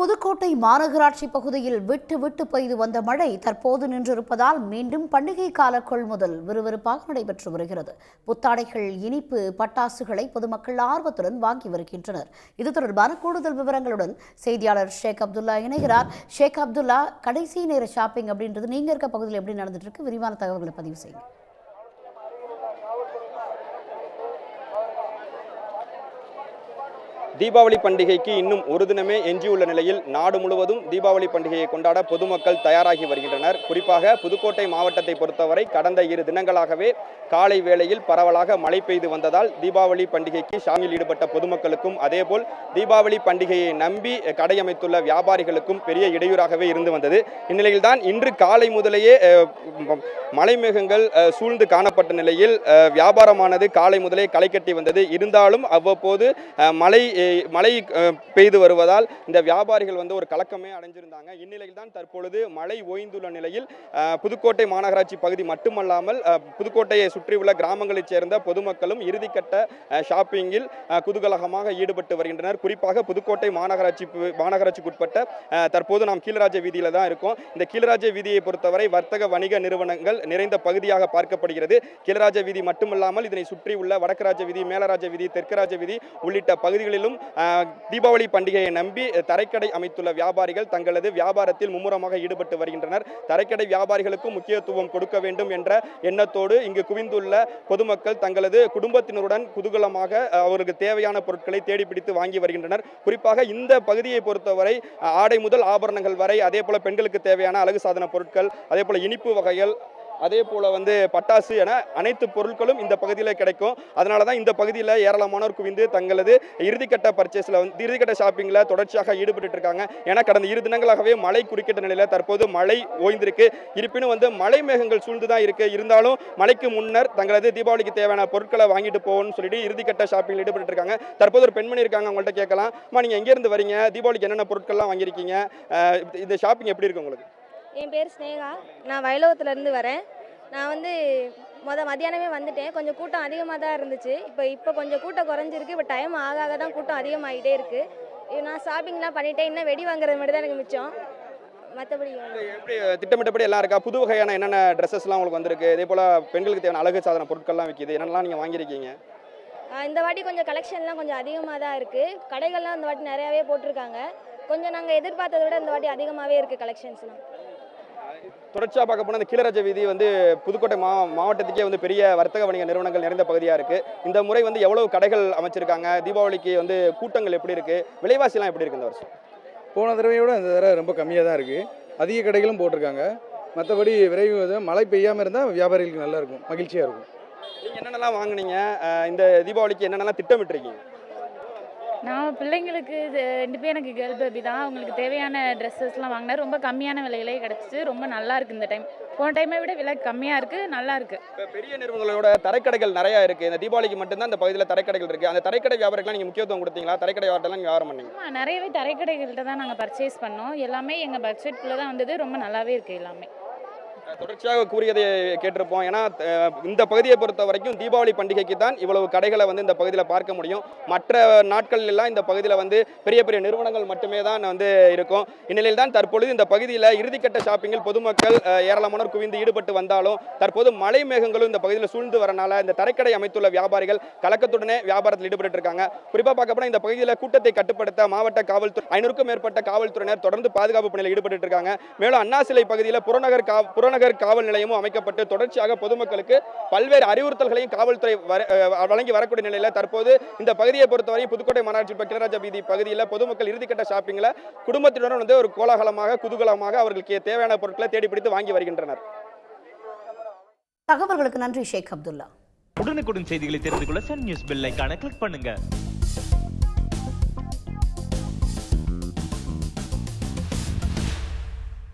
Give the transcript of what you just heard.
புதுக்கோட்டை மாநகராட்சி பகுதியில் விட்டு விட்டு பெய்து வந்த மழை தற்போது நின்றிருப்பதால் மீண்டும் பண்டிகை கால கொள்முதல் விறுவிறுப்பாக நடைபெற்று வருகிறது. புத்தாடைகள், இனிப்பு, பட்டாசுகளை பொதுமக்கள் ஆர்வத்துடன் வாங்கி வருகின்றனர். இது தொடர்பான கூடுதல் விவரங்களுடன் செய்தியாளர் ஷேக் அப்துல்லா இணைகிறார். ஷேக் அப்துல்லா, கடைசி நேர ஷாப்பிங் அப்படின்றது நீங்க இருக்க பகுதியில் எப்படி நடந்துட்டு இருக்கு? விரிவான தகவல்களை பதிவு செய்யுங்க. தீபாவளி பண்டிகைக்கு இன்னும் ஒரு தினமே எஞ்சியுள்ள நிலையில் நாடு முழுவதும் தீபாவளி பண்டிகையை கொண்டாட பொதுமக்கள் தயாராகி வருகின்றனர். குறிப்பாக புதுக்கோட்டை மாவட்டத்தை பொறுத்தவரை கடந்த 2 தினங்களாகவே காலை வேளையில் பரவலாக மழை பெய்து வந்ததால் தீபாவளி பண்டிகைக்கு ஷாப்பிங்கில் ஈடுபட்ட பொதுமக்களுக்கும் அதேபோல் தீபாவளி பண்டிகையை நம்பி கடையமைத்துள்ள வியாபாரிகளுக்கும் பெரிய இடையூறாகவே இருந்து வந்தது. இந்நிலையில்தான் இன்று காலை முதலேயே மழை மேகங்கள் சூழ்ந்து காணப்பட்ட நிலையில் வியாபாரமானது காலை முதலே களை கட்டி வந்தது. இருந்தாலும் அவ்வப்போது மழை பெய்து வருவதால் இந்த வியாபாரிகள் ஒரு கலக்கமே அடைஞ்சிருந்தாங்க. இந்நிலையில் தான் தற்பொழுது மழை ஓய்ந்துள்ள நிலையில் புதுக்கோட்டை மாநகராட்சி பகுதி மட்டுமல்லாமல் புதுக்கோட்டையை சுற்றியுள்ள கிராமங்களைச் சேர்ந்த பொதுமக்களும் இறுதிக்கட்ட ஷாப்பிங்கில் குதூகலமாக ஈடுபட்டு வருகின்றனர். குறிப்பாக புதுக்கோட்டை மாநகராட்சிக்குட்பட்ட தற்போது நாம் கீழராஜ வீதியில தான் இருக்கோம். இந்த கீழராஜ வீதியை பொறுத்தவரை வர்த்தக வணிக நிறுவனங்கள் நிறைந்த பகுதியாக பார்க்கப்படுகிறது. கீழராஜ வீதி மட்டுமல்லாமல் இதனை சுற்றியுள்ள வடக்கு ராஜ வீதி, மேலராஜ வீதி, தெற்கு ராஜ வீதி உள்ளிட்ட பகுதிகளிலும் தீபாவளி பண்டிகையை நம்பி தரைக்கடை அமைத்துள்ள வியாபாரிகள் தங்களது வியாபாரத்தில் மும்முரமாக ஈடுபட்டு வருகின்றனர். தரைக்கடை வியாபாரிகளுக்கும் முக்கியத்துவம் கொடுக்க வேண்டும் என்ற எண்ணத்தோடு இங்கு குவிந்துள்ள பொதுமக்கள் தங்களது குடும்பத்தினருடன் குதூகலமாக அவருக்கு தேவையான பொருட்களை தேடி பிடித்து வாங்கி வருகின்றனர். குறிப்பாக இந்த பகுதியை பொறுத்தவரை ஆடை முதல் ஆபரணங்கள் வரை, அதே போல பெண்களுக்கு தேவையான அழகு சாதன பொருட்கள், அதே போல இனிப்பு வகைகள், அதே போல பட்டாசு என அனைத்து பொருட்களும் இந்த பகுதியில் கிடைக்கும். அதனால தான் இந்த பகுதியில் ஏராளமானோர் குவிந்து தங்களது இறுதிக்கட்ட பர்ச்சேஸில் இறுதிக்கட்ட ஷாப்பிங்கில் தொடர்ச்சியாக ஈடுபட்டு இருக்காங்க. ஏன்னா கடந்த 2 தினங்களாகவே மழை குறுக்கிட்ட நிலையில் தற்போது மழை ஓய்ந்திருக்கு. இருப்பினும் மழை மேகங்கள் சூழ்ந்து தான் இருக்கு. இருந்தாலும் மழைக்கு முன்னர் தங்களது தீபாவளிக்கு தேவையான பொருட்களை வாங்கிட்டு போகணும்னு சொல்லிட்டு இறுதிக்கட்ட ஷாப்பிங்கில் ஈடுபட்டு இருக்காங்க. தற்போது ஒரு பெண்மணி இருக்காங்க, அவங்கள்ட்ட கேட்கலாம். நீங்க எங்கேருந்து வரீங்க? தீபாவளிக்கு என்னென்ன பொருட்கள்லாம் வாங்கியிருக்கீங்க? இந்த ஷாப்பிங் எப்படி இருக்கு உங்களுக்கு? என் பேர் ஸ்னேகா. நான் வயலோகத்துலேருந்து வரேன். நான் மதியானமே வந்துட்டேன். கொஞ்சம் கூட்டம் அதிகமாக தான் இருந்துச்சு. இப்போ கொஞ்சம் கூட்டம் குறைஞ்சிருக்கு. இப்போ டைம் ஆக தான் கூட்டம் அதிகமாகிட்டே இருக்குது. நான் ஷாப்பிங்லாம் பண்ணிட்டேன். இன்னும் வெடி வாங்குறது மட்டும் தான் எனக்கு மிச்சம். மற்றபடி எப்படி திட்டமிட்டபடி எல்லாம் இருக்கா? புது வகையான என்னென்ன ட்ரெஸ்ஸஸ்லாம் உங்களுக்கு வந்திருக்கு? இதே போல் பெண்களுக்கு தேவையான அழகு சாதன பொருட்கள்லாம் விற்கிது. என்னென்னலாம் நீங்கள் வாங்கியிருக்கீங்க? இந்த வாட்டி கொஞ்சம் கலெக்ஷன்லாம் கொஞ்சம் அதிகமாக தான் இருக்குது. கடைகள்லாம் இந்த வாட்டி நிறையாவே போட்டிருக்காங்க. கொஞ்சம் நாங்கள் எதிர்பார்த்ததை விட இந்த வாட்டி அதிகமாகவே இருக்குது கலெக்ஷன்ஸ்லாம். தொடர்ச்சியாக பார்க்க போனால் இந்த கீழராஜ வீதி புதுக்கோட்டை மாவட்டத்துக்கே பெரிய வர்த்தக வணிக நிறுவனங்கள் நிறைந்த பகுதியாக இருக்குது. இந்த முறை எவ்வளவு கடைகள் அமைச்சிருக்காங்க? தீபாவளிக்கு கூட்டங்கள் எப்படி இருக்குது? விலைவாசிலாம் எப்படி இருக்குது இந்த வருஷம்? போன தடவையோட இந்த தடவை ரொம்ப கம்மியாக தான் இருக்குது. அதிக கடைகளும் போட்டிருக்காங்க. மற்றபடி விரைவு மழை பெய்யாமல் இருந்தால் வியாபாரிகளுக்கு நல்லா இருக்கும், மகிழ்ச்சியாக இருக்கும். நீங்கள் என்னென்னலாம் வாங்கினீங்க? இந்த தீபாவளிக்கு என்னென்னலாம் திட்டமிட்டுருக்கீங்க? நான் பிள்ளைங்களுக்கு 2 பேர், எனக்கு கேர்ள் பேபி தான். அவங்களுக்கு தேவையான ட்ரெஸ்ஸஸ்லாம் வாங்கினேன். ரொம்ப கம்மியான விலையிலே கிடச்சிச்சு. ரொம்ப நல்லா இருக்குது இந்த டைம். போன டைமை விட விலை கம்மியாக இருக்குது, நல்லா இருக்குது. இப்போ பெரிய நிறுவனங்களோட தரைக்கடைகள் நிறையா இருக்குது. இந்த தீபாவளிக்கு மட்டும்தான் இந்த பகுதியில் தரைக்கடைகள் இருக்குது. அந்த தரைக்கடை வியாபாரத்துக்கு நீங்கள் முக்கியத்துவம் கொடுத்தீங்களா? தரைக்கடை வியாபாரத்தெல்லாம் வியாபாரம் பண்ணீங்க? நிறையவே தரைக்கடைகள்கிட்ட தான் நாங்கள் பர்ச்சேஸ் பண்ணோம். எல்லாமே எங்கள் பட்ஜெட்டுக்குள்ளே தான் வந்தது. ரொம்ப நல்லாவே இருக்குது எல்லாமே. தொடர்ச்சியாக கூறியதை கேட்டிருப்போம். ஏன்னா இந்த பகுதியை பொறுத்த வரைக்கும் தீபாவளி பண்டிகைக்கு தான் இவ்வளவு கடைகளை இந்த பகுதியில் பார்க்க முடியும். மற்ற நாட்கள் எல்லாம் இந்த பகுதியில் பெரிய பெரிய நிறுவனங்கள் மட்டுமே தான் இருக்கும். இந்நிலையில் தான் தற்பொழுது இந்த பகுதியில் இறுதிக்கட்ட ஷாப்பிங்கில் பொதுமக்கள் ஏராளமானோர் குவிந்து ஈடுபட்டு வந்தாலும் தற்போது மழை மேகங்களும் இந்த பகுதியில் சூழ்ந்து வரனால இந்த தரைக்கடை அமைத்துள்ள வியாபாரிகள் கலக்கத்துடனே வியாபாரத்தில் ஈடுபட்டு இருக்காங்க. குறிப்பாக பார்க்க போனால் இந்த பகுதியில் கூட்டத்தை கட்டுப்படுத்த மாவட்ட காவல்துறை 500க்கும் மேற்பட்ட காவல்துறையினர் தொடர்ந்து பாதுகாப்பு பணியில் ஈடுபட்டு இருக்காங்க. மேலும் அண்ணாசிலை பகுதியில் புறநகர் காவல் நிலையமும் அமைக்கப்பட்டு தொடர்ச்சியாக பொதுமக்களுக்கு பல்வேறு அறிவுறுத்தல்களையும் காவல்துறை வழங்கி வரக்கூடிய நிலையில் தற்போது இந்த பகுதியை பொறுத்தவரை புதுக்கோட்டை மாநகராட்சி கீழராஜ வீதி பகுதியில் பொதுமக்கள் இறுதிக்கட்ட ஷாப்பிங்கில் குடும்பத்தினருடன் ஒரு கோலாகலமாக குதூகலமாக அவர்களுக்கு தேவையான பொருட்களை தேடி பிடித்து வாங்கி வருகின்றனர். தகவல்களுக்கு நன்றி ஷேக் அப்துல்லா. உடனுக்குடன் செய்திகளை தெரிந்து கொள்ள சன் நியூஸ் பெல் ஐகானை கிளிக் பண்ணுங்க.